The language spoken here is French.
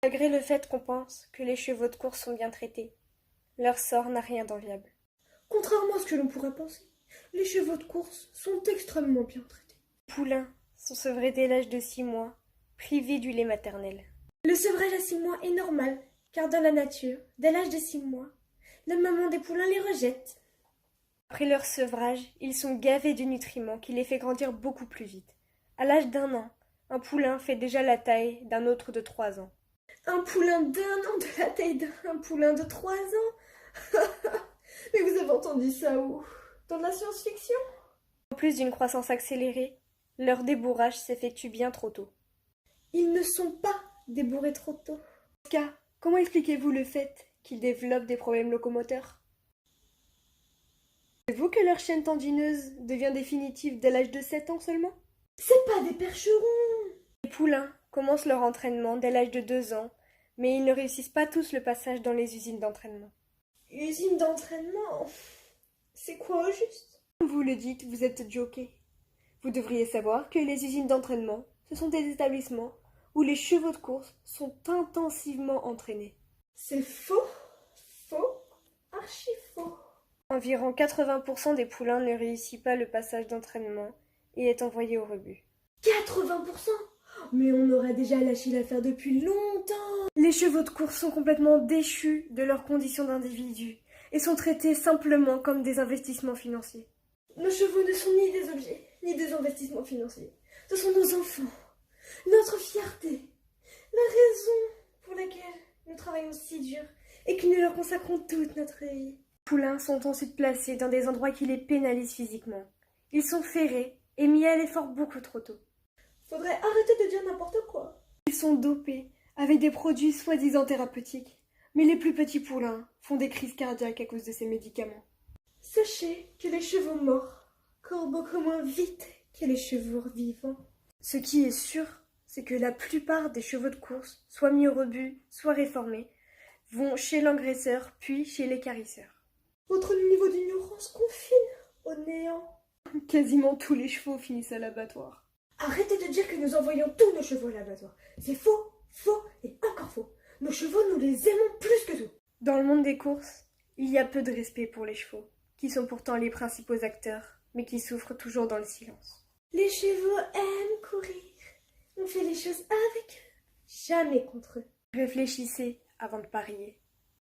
Malgré le fait qu'on pense que les chevaux de course sont bien traités, leur sort n'a rien d'enviable. Contrairement à ce que l'on pourrait penser, les chevaux de course sont extrêmement bien traités. Les poulains sont sevrés dès l'âge de 6 mois, privés du lait maternel. Le sevrage à 6 mois est normal, car dans la nature, dès l'âge de 6 mois, la maman des poulains les rejette. Après leur sevrage, ils sont gavés de nutriments qui les fait grandir beaucoup plus vite. À l'âge d'1 an, un poulain fait déjà la taille d'un autre de 3 ans. Un poulain d'1 an de la taille d'un poulain de 3 ans. Mais vous avez entendu ça où? Dans la science-fiction? En plus d'une croissance accélérée, leur débourrage s'effectue bien trop tôt. Ils ne sont pas débourrés trop tôt. Dans ce cas, comment expliquez-vous le fait qu'ils développent des problèmes locomoteurs? Savez-vous que leur chaîne tendineuse devient définitive dès l'âge de 7 ans seulement? C'est pas des percherons! Les poulains commencent leur entraînement dès l'âge de 2 ans, mais ils ne réussissent pas tous le passage dans les usines d'entraînement. Usine d'entraînement? C'est quoi au juste? Comme vous le dites, vous êtes jockey. Vous devriez savoir que les usines d'entraînement, ce sont des établissements où les chevaux de course sont intensivement entraînés. C'est faux, faux, archi faux. Environ 80% des poulains ne réussissent pas le passage d'entraînement et est envoyé au rebut. 80%? Mais on aurait déjà lâché l'affaire depuis longtemps. Les chevaux de course sont complètement déchus de leurs conditions d'individus et sont traités simplement comme des investissements financiers. Nos chevaux ne sont ni des objets, ni des investissements financiers. Ce sont nos enfants, notre fierté, la raison pour laquelle nous travaillons si dur et que nous leur consacrons toute notre vie. Les poulains sont ensuite placés dans des endroits qui les pénalisent physiquement. Ils sont ferrés et mis à l'effort beaucoup trop tôt. Faudrait arrêter de dire n'importe quoi. Ils sont dopés avec des produits soi-disant thérapeutiques, mais les plus petits poulains font des crises cardiaques à cause de ces médicaments. Sachez que les chevaux morts courent beaucoup moins vite que les chevaux vivants. Ce qui est sûr, c'est que la plupart des chevaux de course, soit mis au rebut, soit réformés, vont chez l'engraisseur puis chez l'équarrisseur. Votre niveau d'ignorance confine au néant. Quasiment tous les chevaux finissent à l'abattoir. Arrêtez de dire que nous envoyons tous nos chevaux à l'abattoir. C'est faux, faux et encore faux. Nos chevaux, nous les aimons plus que tout. Dans le monde des courses, il y a peu de respect pour les chevaux, qui sont pourtant les principaux acteurs, mais qui souffrent toujours dans le silence. Les chevaux aiment courir. On fait les choses avec eux, jamais contre eux. Réfléchissez avant de parier.